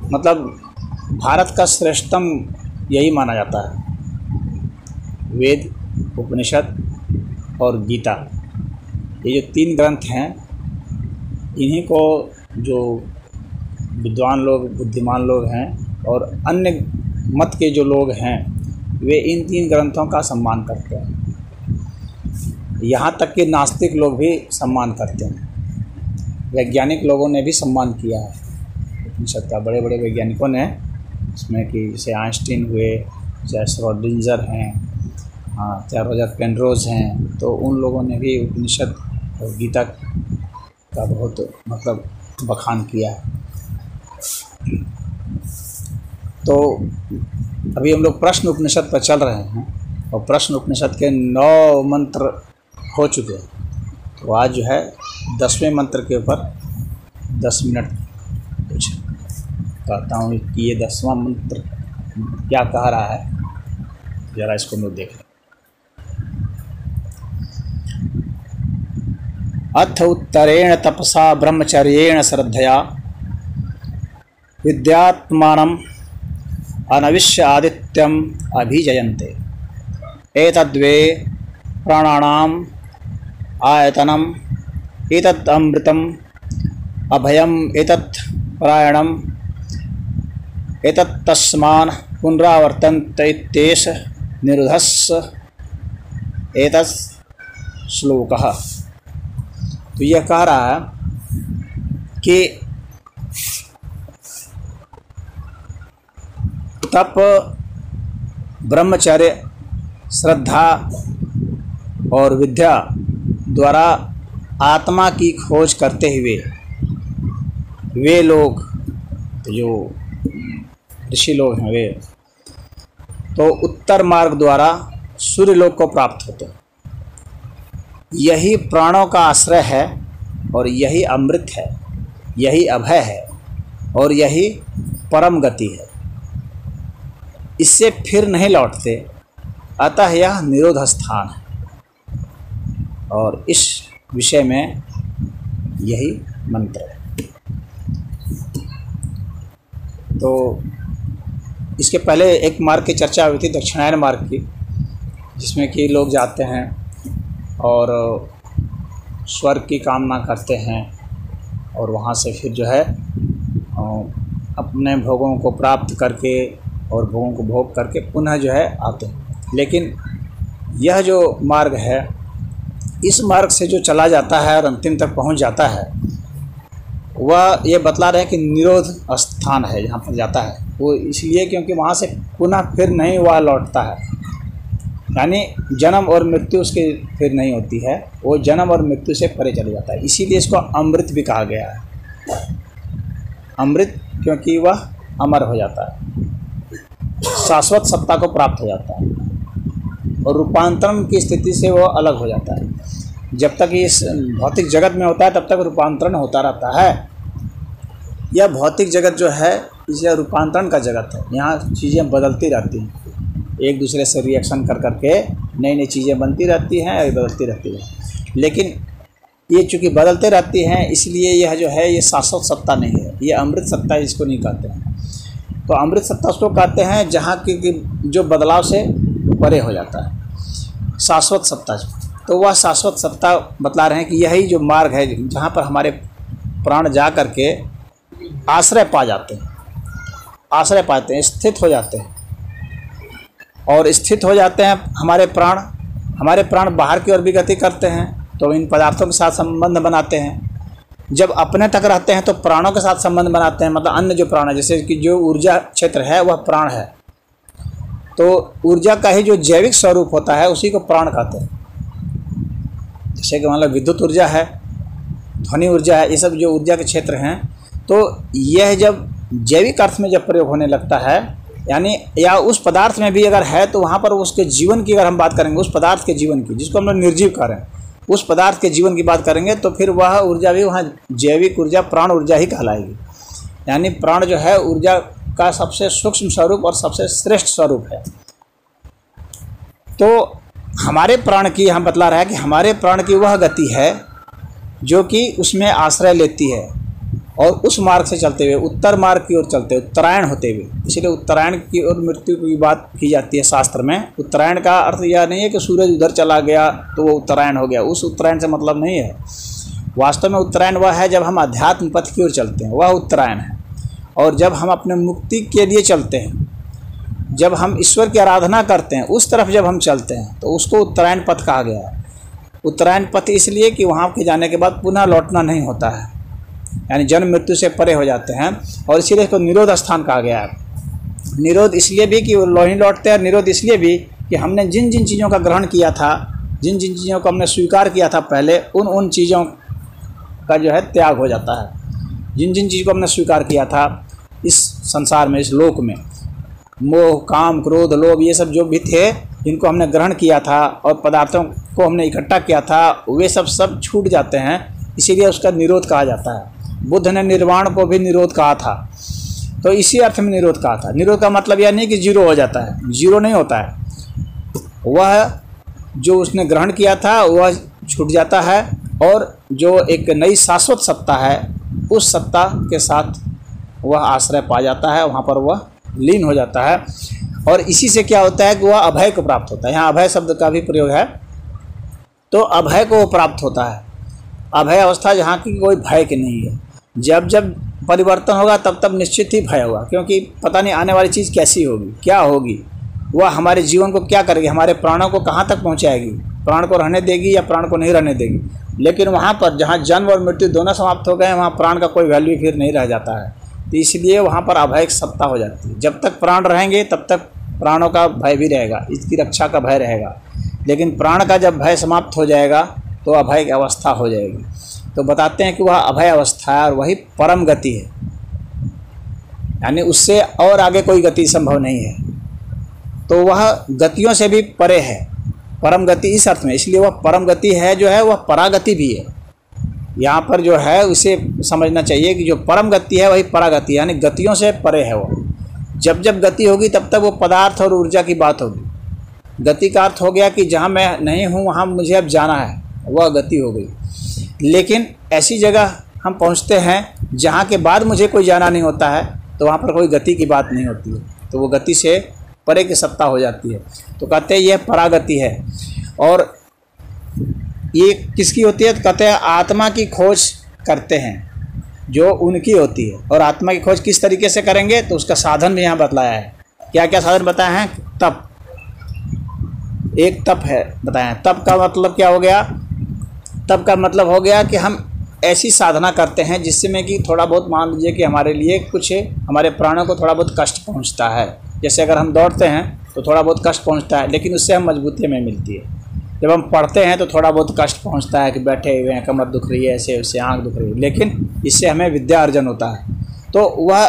मतलब भारत का श्रेष्ठतम यही माना जाता है। वेद, उपनिषद और गीता, ये जो 3 ग्रंथ हैं, इन्हीं को जो विद्वान लोग, बुद्धिमान लोग हैं और अन्य मत के जो लोग हैं, वे इन 3 ग्रंथों का सम्मान करते हैं। यहाँ तक कि नास्तिक लोग भी सम्मान करते हैं। वैज्ञानिक लोगों ने भी सम्मान किया है उपनिषद का, बड़े बड़े वैज्ञानिकों ने, इसमें कि जैसे आइंस्टीन हुए, चाहे श्रोडिंगर हैं, हाँ, चाहे रॉजर पेनरोज हैं, तो उन लोगों ने भी उपनिषद और गीता का बहुत मतलब बखान किया है। तो अभी हम लोग प्रश्न उपनिषद पर चल रहे हैं और प्रश्न उपनिषद के 9 मंत्र हो चुके हैं। तो आज जो है 10वें मंत्र के ऊपर 10 मिनट कुछ कहता हूँ कि ये 10वां मंत्र क्या कह रहा है, ज़रा इसको हम लोग देख लें। अथ उत्तरेण तपसा ब्रह्मचर्येण श्रद्धया विद्यात्मानम् अनविश्य आदित्यम अभिजयन्ते। एतद्वे प्राणानाम् आयतनम् एतद् अमृतम् अभयम् एतत् परायणम् एतत् तस्मान् पुनरावर्तन्त इत्येष निरुद्धस्य एतत् श्लोकः। तो यह कह रहा है कि तप, ब्रह्मचर्य, श्रद्धा और विद्या द्वारा आत्मा की खोज करते हुए वे लोग, तो जो ऋषि लोग हैं, वे तो उत्तर मार्ग द्वारा सूर्य लोक को प्राप्त होते हैं। यही प्राणों का आश्रय है और यही अमृत है, यही अभय है और यही परम गति है। इससे फिर नहीं लौटते, अतः यह निरोध स्थान है। और इस विषय में यही मंत्र है। तो इसके पहले एक मार्ग की चर्चा हुई थी, दक्षिणायन मार्ग की, जिसमें कि लोग जाते हैं और स्वर्ग की कामना करते हैं और वहाँ से फिर जो है अपने भोगों को प्राप्त करके और भोगों को भोग करके पुनः जो है आते हैं। लेकिन यह जो मार्ग है, इस मार्ग से जो चला जाता है और अंतिम तक पहुँच जाता है, वह ये बतला रहे हैं कि निरोध स्थान है जहाँ पर जाता है वो, इसलिए क्योंकि वहाँ से पुनः फिर नहीं वह लौटता है। यानी जन्म और मृत्यु उसके फिर नहीं होती है, वो जन्म और मृत्यु से परे चले जाता है। इसीलिए इसको अमृत भी कहा गया है। अमृत क्योंकि वह अमर हो जाता है, शाश्वत सत्ता को प्राप्त हो जाता है और रूपांतरण की स्थिति से वो अलग हो जाता है। जब तक इस भौतिक जगत में होता है तब तक रूपांतरण होता रहता है। यह भौतिक जगत जो है, इसे रूपांतरण का जगत है। यहाँ चीज़ें बदलती रहती हैं, एक दूसरे से रिएक्शन कर करके नई नई चीज़ें बनती रहती हैं और बदलती रहती हैं। लेकिन ये चूँकि बदलते रहती हैं, इसलिए यह जो है ये शाश्वत सत्ता नहीं है, ये अमृत सत्ता इसको नहीं कहते हैं। तो अमृत सत्ता उसको कहते हैं जहाँ की जो बदलाव से परे हो जाता है, शाश्वत सत्ता। तो वह शाश्वत सत्ता बतला रहे हैं कि यही जो मार्ग है जहाँ पर हमारे प्राण जा करके आश्रय पा जाते हैं, आश्रय पाते हैं, स्थित हो जाते हैं। और स्थित हो जाते हैं हमारे प्राण बाहर की ओर भी गति करते हैं, तो इन पदार्थों के साथ संबंध बनाते हैं। जब अपने तक रहते हैं तो प्राणों के साथ संबंध बनाते हैं, मतलब अन्य जो प्राण है, जैसे कि जो ऊर्जा क्षेत्र है वह प्राण है, तो ऊर्जा का ही जो जैविक स्वरूप होता है उसी को प्राण कहते हैं। जैसे कि मतलब विद्युत ऊर्जा है, ध्वनि ऊर्जा है, ये सब जो ऊर्जा के क्षेत्र हैं, तो यह जब जैविक अर्थ में जब प्रयोग होने लगता है, यानी या उस पदार्थ में भी अगर है, तो वहाँ पर उसके जीवन की अगर हम बात करेंगे, उस पदार्थ के जीवन की, जिसको हम लोग निर्जीव कह रहे हैं, उस पदार्थ के जीवन की बात करेंगे, तो फिर वह ऊर्जा भी वहाँ जैविक ऊर्जा, प्राण ऊर्जा ही कहलाएगी। यानी प्राण जो है ऊर्जा का सबसे सूक्ष्म स्वरूप और सबसे श्रेष्ठ स्वरूप है। तो हमारे प्राण की हम बतला रहा है कि हमारे प्राण की वह गति है जो कि उसमें आश्रय लेती है और उस मार्ग से चलते हुए उत्तर मार्ग की ओर चलते हुए उत्तरायण होते हुए, इसलिए उत्तरायण की ओर मृत्यु की बात की जाती है शास्त्र में। उत्तरायण का अर्थ यह नहीं है कि सूरज उधर चला गया तो वो उत्तरायण हो गया, उस उत्तरायण से मतलब नहीं है। वास्तव में उत्तरायण वह है जब हम अध्यात्म पथ की ओर चलते हैं, वह उत्तरायण है। और जब हम अपने मुक्ति के लिए चलते हैं, जब हम ईश्वर की आराधना करते हैं, उस तरफ जब हम चलते हैं तो उसको उत्तरायण पथ कहा गया है। उत्तरायण पथ इसलिए कि वहाँ के जाने के बाद पुनः लौटना नहीं होता है, यानी जन्म मृत्यु से परे हो जाते हैं, और इसीलिए इसको निरोध स्थान कहा गया है। निरोध इसलिए भी कि वो नहीं लौटते हैं, निरोध इसलिए भी कि हमने जिन जिन चीज़ों का ग्रहण किया था, जिन जिन चीज़ों को हमने स्वीकार किया था पहले, उन चीज़ों का जो है त्याग हो जाता है। जिन जिन चीज़ को हमने स्वीकार किया था इस संसार में, इस लोक में, मोह, काम, क्रोध, लोभ, ये सब जो भी थे जिनको हमने ग्रहण किया था और पदार्थों को हमने इकट्ठा किया था, वे सब छूट जाते हैं, इसीलिए उसका निरोध कहा जाता है। बुद्ध ने निर्वाण को भी निरोध कहा था, तो इसी अर्थ में निरोध कहा था। निरोध का मतलब यह नहीं कि जीरो हो जाता है, जीरो नहीं होता है। वह जो उसने ग्रहण किया था वह छूट जाता है, और जो एक नई शाश्वत सत्ता है, उस सत्ता के साथ वह आश्रय पा जाता है, वहाँ पर वह लीन हो जाता है। और इसी से क्या होता है कि वह अभय को प्राप्त होता है। यहाँ अभय शब्द का भी प्रयोग है, तो अभय को प्राप्त होता है। अभय अवस्था जहाँ की कोई भय की नहीं है। जब जब परिवर्तन होगा तब तब निश्चित ही भय होगा, क्योंकि पता नहीं आने वाली चीज़ कैसी होगी, क्या होगी, वह हमारे जीवन को क्या करेगी, हमारे प्राणों को कहाँ तक पहुँचाएगी, प्राण को रहने देगी या प्राण को नहीं रहने देगी। लेकिन वहाँ पर जहाँ जन्म और मृत्यु दोनों समाप्त हो गए, वहाँ प्राण का कोई वैल्यू फिर नहीं रह जाता है। तो इसलिए वहाँ पर अभय सत्ता हो जाती है। जब तक प्राण रहेंगे तब तक प्राणों का भय भी रहेगा, इसकी रक्षा का भय रहेगा। लेकिन प्राण का जब भय समाप्त हो जाएगा तो अभय की अवस्था हो जाएगी। तो बताते हैं कि वह अभय अवस्था है और वही परम गति है, यानी उससे और आगे कोई गति संभव नहीं है। तो वह गतियों से भी परे है, परम गति इस अर्थ में। इसलिए वह परम गति है जो है, वह परागति भी है। यहाँ पर जो है उसे समझना चाहिए कि जो परम गति है वही परागति, यानी गतियों से परे है। वो जब जब गति होगी तब तक वो पदार्थ और ऊर्जा की बात होगी। गति का अर्थ हो गया कि जहाँ मैं नहीं हूँ वहाँ मुझे अब जाना है, वह गति हो गई। लेकिन ऐसी जगह हम पहुँचते हैं जहाँ के बाद मुझे कोई जाना नहीं होता है, तो वहाँ पर कोई गति की बात नहीं होती है, तो वो गति से परे की सत्ता हो जाती है। तो कहते हैं यह परागति है। और ये किसकी होती है? तो कहते हैं आत्मा की खोज करते हैं जो उनकी होती है। और आत्मा की खोज किस तरीके से करेंगे, तो उसका साधन भी यहाँ बतलाया है। क्या क्या साधन बताए हैं? तप, एक तप है बताया है। तप का मतलब क्या हो गया? तप का मतलब हो गया कि हम ऐसी साधना करते हैं जिसमें कि थोड़ा बहुत, मान लीजिए कि हमारे लिए कुछ, हमारे प्राणों को थोड़ा बहुत कष्ट पहुंचता है। जैसे अगर हम दौड़ते हैं तो थोड़ा बहुत कष्ट पहुंचता है, लेकिन उससे हम मजबूती हमें मिलती है। जब हम पढ़ते हैं तो थोड़ा बहुत कष्ट पहुंचता है कि बैठे हुए हैं, कमर दुख रही है, ऐसे उससे आँख दुख रही है, लेकिन इससे हमें विद्या अर्जन होता है। तो वह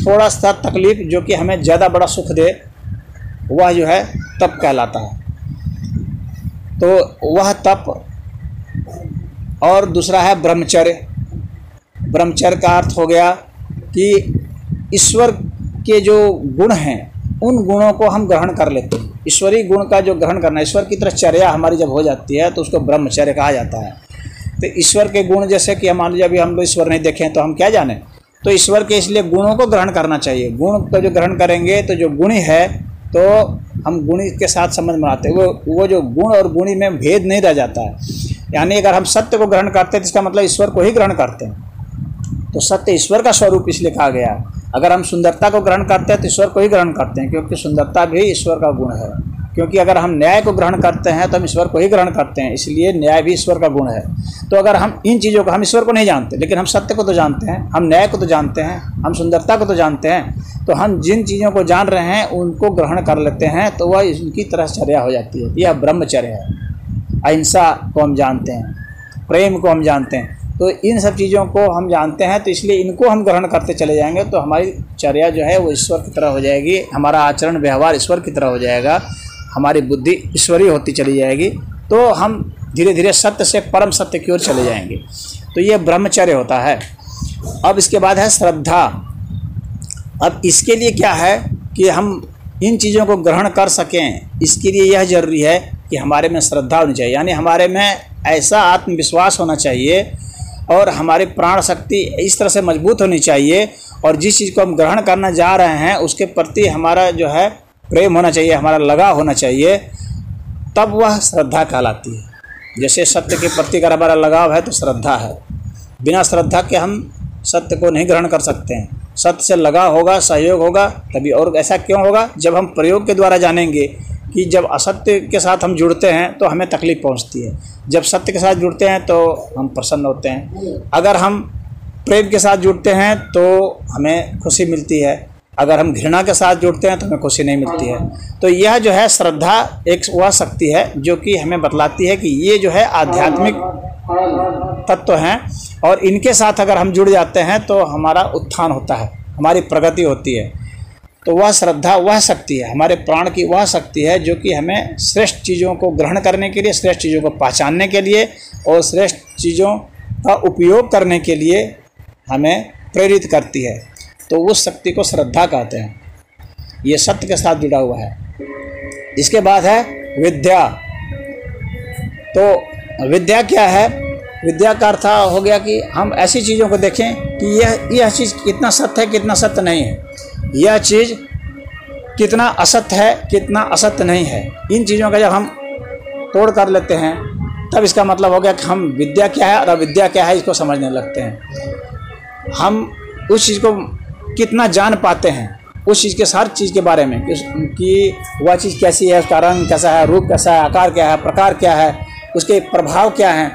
थोड़ा सा तकलीफ जो कि हमें ज़्यादा बड़ा सुख दे, वह जो है तप कहलाता है। तो वह तप। और दूसरा है ब्रह्मचर्य। ब्रह्मचर्य का अर्थ हो गया कि ईश्वर के जो गुण हैं उन गुणों को हम ग्रहण कर लेते हैं। ईश्वरीय गुण का जो ग्रहण करना, ईश्वर की तरह चर्या हमारी जब हो जाती है तो उसको ब्रह्मचर्य कहा जाता है। तो ईश्वर के गुण, जैसे कि मान लीजिए अभी हम लोग ईश्वर नहीं देखें तो हम क्या जाने, तो ईश्वर के इसलिए गुणों को ग्रहण करना चाहिए। गुण को जो ग्रहण करेंगे तो जो गुणी है तो हम गुणी के साथ संबंध बनाते हैं। वो जो गुण और गुणी में भेद नहीं रह जाता है। यानी अगर हम सत्य को ग्रहण करते हैं तो इसका मतलब ईश्वर को ही ग्रहण करते हैं। तो सत्य ईश्वर का स्वरूप इसलिए कहा गया। अगर हम सुंदरता को ग्रहण करते हैं तो ईश्वर को ही ग्रहण करते हैं, क्योंकि सुंदरता भी ईश्वर का गुण है। क्योंकि अगर हम न्याय को ग्रहण करते हैं तो हम ईश्वर को ही ग्रहण करते हैं, इसलिए न्याय भी ईश्वर का गुण है। तो अगर हम इन चीज़ों को, हम ईश्वर को नहीं जानते लेकिन हम सत्य को तो जानते हैं, हम न्याय को तो जानते हैं, हम सुंदरता को तो जानते हैं, तो हम जिन चीज़ों को जान रहे हैं उनको ग्रहण कर लेते हैं, तो वह इनकी तरह चर्या हो जाती है। यह ब्रह्मचर्य है। अहिंसा को हम जानते हैं, प्रेम को हम जानते हैं, तो इन सब चीज़ों को हम जानते हैं, तो इसलिए इनको हम ग्रहण करते चले जाएंगे तो हमारी चर्या जो है वो ईश्वर की तरह हो जाएगी, हमारा आचरण व्यवहार ईश्वर की तरह हो जाएगा, हमारी बुद्धि ईश्वरीय होती चली जाएगी। तो हम धीरे धीरे सत्य से परम सत्य की ओर चले जाएंगे। तो ये ब्रह्मचर्य होता है। अब इसके बाद है श्रद्धा। अब इसके लिए क्या है कि हम इन चीज़ों को ग्रहण कर सकें, इसके लिए यह जरूरी है कि हमारे में श्रद्धा होनी चाहिए, यानी हमारे में ऐसा आत्मविश्वास होना चाहिए। और हमारी प्राण शक्ति इस तरह से मजबूत होनी चाहिए, और जिस चीज़ को हम ग्रहण करना जा रहे हैं उसके प्रति हमारा जो है प्रेम होना चाहिए, हमारा लगाव होना चाहिए, तब वह श्रद्धा कहलाती है। जैसे सत्य के प्रति अगर हमारा लगाव है तो श्रद्धा है। बिना श्रद्धा के हम सत्य को नहीं ग्रहण कर सकते हैं। सत्य से लगाव होगा, सहयोग होगा तभी। और ऐसा क्यों होगा? जब हम प्रयोग के द्वारा जानेंगे कि जब असत्य के साथ हम जुड़ते हैं तो हमें तकलीफ पहुंचती है, जब सत्य के साथ जुड़ते हैं तो हम प्रसन्न होते हैं। अगर हम प्रेम के साथ जुड़ते हैं तो हमें खुशी मिलती है, अगर हम घृणा के साथ जुड़ते हैं तो हमें खुशी नहीं मिलती है। तो यह जो है श्रद्धा एक वह शक्ति है जो कि हमें बतलाती है कि ये जो है आध्यात्मिक तत्व हैं, और इनके साथ अगर हम जुड़ जाते हैं तो हमारा उत्थान होता है, हमारी प्रगति होती है। तो वह श्रद्धा वह शक्ति है, हमारे प्राण की वह शक्ति है जो कि हमें श्रेष्ठ चीज़ों को ग्रहण करने के लिए, श्रेष्ठ चीज़ों को पहचानने के लिए और श्रेष्ठ चीज़ों का उपयोग करने के लिए हमें प्रेरित करती है। तो उस शक्ति को श्रद्धा कहते हैं। ये सत्य के साथ जुड़ा हुआ है। इसके बाद है विद्या। तो विद्या क्या है? विद्या का अर्थ हो गया कि हम ऐसी चीज़ों को देखें कि यह चीज़ कितना सत्य है, कितना सत्य नहीं है, यह चीज़ कितना असत्य है, कितना असत्य नहीं है। इन चीज़ों का जब हम तोड़ कर लेते हैं तब इसका मतलब हो गया कि हम विद्या क्या है और अविद्या क्या है इसको समझने लगते हैं। हम उस चीज़ को कितना जान पाते हैं, उस चीज़ के हर चीज़ के बारे में कि वह चीज़ कैसी है, उसका रंग कैसा है, रूप कैसा है, आकार क्या है, प्रकार क्या है, उसके प्रभाव क्या हैं।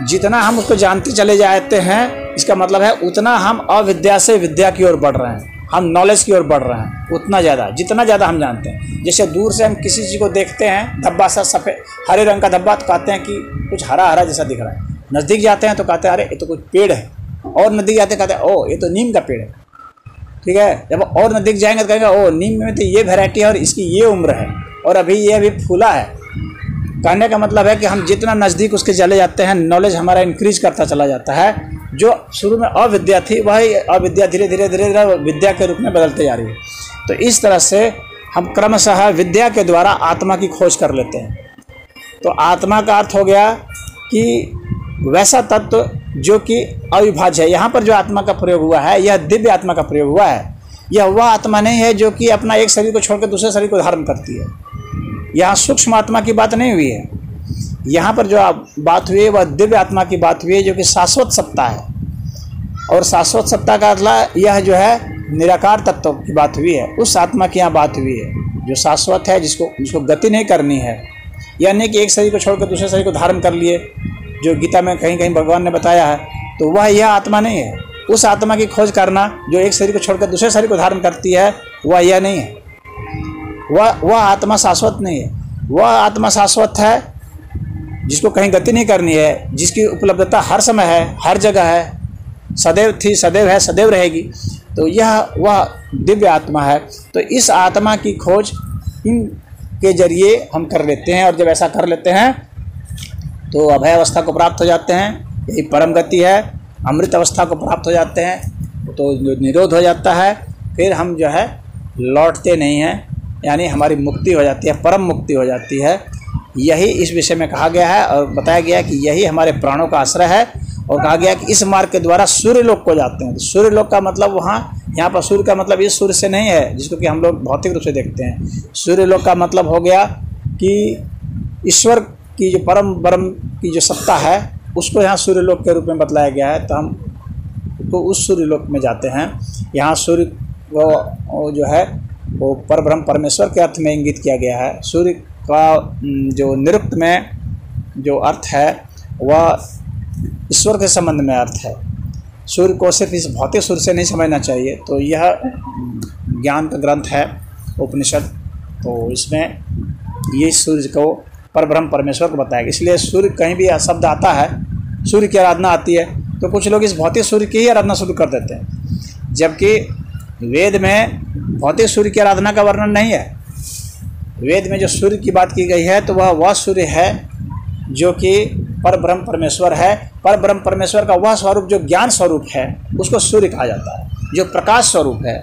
जितना हम उसको जानते चले जाते हैं इसका मतलब है उतना हम अविद्या से विद्या की ओर बढ़ रहे हैं, हम नॉलेज की ओर बढ़ रहे हैं। उतना ज़्यादा, जितना ज़्यादा हम जानते हैं। जैसे दूर से हम किसी चीज़ को देखते हैं, धब्बा सा सफ़ेद हरे रंग का धब्बा, तो कहते हैं कि कुछ हरा हरा जैसा दिख रहा है। नज़दीक जाते हैं तो कहते हैं अरे ये तो कुछ पेड़ है, और नज़दीक जाते कहते हैं ओ ये तो नीम का पेड़ है। ठीक है, जब और नज़दीक जाएंगे तो कहेंगे ओ नीम में तो ये वैरायटी है और इसकी ये उम्र है और अभी ये अभी फूला है। कहने का मतलब है कि हम जितना नज़दीक उसके चले जाते हैं नॉलेज हमारा इंक्रीज करता चला जाता है। जो शुरू में अविद्या थी वही अविद्या धीरे धीरे धीरे धीरे विद्या के रूप में बदलते जा रही है। तो इस तरह से हम क्रमशः विद्या के द्वारा आत्मा की खोज कर लेते हैं। तो आत्मा का अर्थ हो गया कि वैसा तत्व जो कि अविभाज्य है। यहाँ पर जो आत्मा का प्रयोग हुआ है यह दिव्य आत्मा का प्रयोग हुआ है। यह वह आत्मा नहीं है जो कि अपना एक शरीर को छोड़कर दूसरे शरीर को धारण करती है। यहाँ सूक्ष्म आत्मा की बात नहीं हुई है। यहाँ पर जो बात हुई है वह दिव्य आत्मा की बात हुई है जो कि शाश्वत सत्ता है। और शाश्वत सत्ता का अर्थ यह जो है निराकार तत्व की बात हुई है। उस आत्मा की यहाँ बात हुई है जो शाश्वत है, जिसको गति नहीं करनी है। यह नहीं कि एक शरीर को छोड़कर दूसरे शरीर को धारण कर लिए, जो गीता में कहीं कहीं भगवान ने बताया है। तो वह यह आत्मा नहीं है। उस आत्मा की खोज करना जो एक शरीर को छोड़कर दूसरे शरीर को धारण करती है वह यह नहीं है। वह आत्मा शाश्वत नहीं है। वह आत्मा शाश्वत है जिसको कहीं गति नहीं करनी है, जिसकी उपलब्धता हर समय है, हर जगह है, सदैव थी, सदैव है, सदैव रहेगी। तो यह वह दिव्य आत्मा है। तो इस आत्मा की खोज इन के जरिए हम कर लेते हैं, और जब ऐसा कर लेते हैं तो अभय अवस्था को प्राप्त हो जाते हैं। यही परम गति है। अमृत अवस्था को प्राप्त हो जाते हैं तो जो निरोध हो जाता है, फिर हम जो है लौटते नहीं हैं, यानी हमारी मुक्ति हो जाती है, परम मुक्ति हो जाती है। यही इस विषय में कहा गया है और बताया गया है कि यही हमारे प्राणों का आश्रय है। और कहा गया कि इस मार्ग के द्वारा सूर्य लोक को जाते हैं। तो सूर्य लोक का मतलब यहाँ पर सूर्य का मतलब इस सूर्य से नहीं है जिसको कि हम लोग भौतिक रूप से देखते हैं। सूर्य लोक का मतलब हो गया कि ईश्वर की जो परम ब्रह्म की जो सत्ता है उसको यहाँ सूर्य लोक के रूप में बतलाया गया है। तो हम तो उस सूर्य लोक में जाते हैं। यहाँ सूर्य वो जो है वो परब्रह्म परमेश्वर के अर्थ में इंगित किया गया है। सूर्य का जो निरुक्त में जो अर्थ है वह ईश्वर के संबंध में अर्थ है। सूर्य को सिर्फ इस भौतिक सूर्य से नहीं समझना चाहिए। तो यह ज्ञान का ग्रंथ है उपनिषद। तो इसमें ये सूर्य को परब्रह्म परमेश्वर को बताया। इसलिए सूर्य कहीं भी शब्द आता है, सूर्य की आराधना आती है, तो कुछ लोग इस भौतिक सूर्य की ही आराधना शुरू कर देते हैं, जबकि वेद में भौतिक सूर्य की आराधना का वर्णन नहीं है। वेद में जो सूर्य की बात की गई है तो वह सूर्य है जो कि परब्रह्म परमेश्वर है। परब्रह्म परमेश्वर का वह स्वरूप जो ज्ञान स्वरूप है उसको सूर्य कहा जाता है। जो प्रकाश स्वरूप है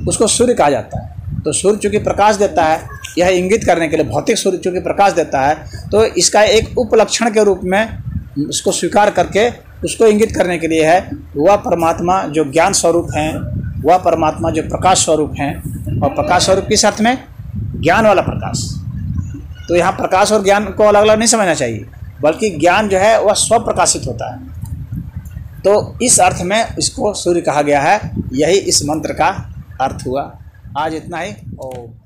उसको सूर्य कहा जाता है। तो सूर्य चूँकि प्रकाश देता है, यह इंगित करने के लिए भौतिक सूर्य चूँकि प्रकाश देता है, तो इसका एक उपलक्षण के रूप में इसको स्वीकार करके उसको इंगित करने के लिए है। वह परमात्मा जो ज्ञान स्वरूप हैं, वह परमात्मा जो प्रकाश स्वरूप हैं, और प्रकाश स्वरूप किस अर्थ में? ज्ञान वाला प्रकाश। तो यहाँ प्रकाश और ज्ञान को अलग अलग नहीं समझना चाहिए, बल्कि ज्ञान जो है वह स्व प्रकाशित होता है। तो इस अर्थ में इसको सूर्य कहा गया है। यही इस मंत्र का अर्थ हुआ। आज इतना ही। ओम।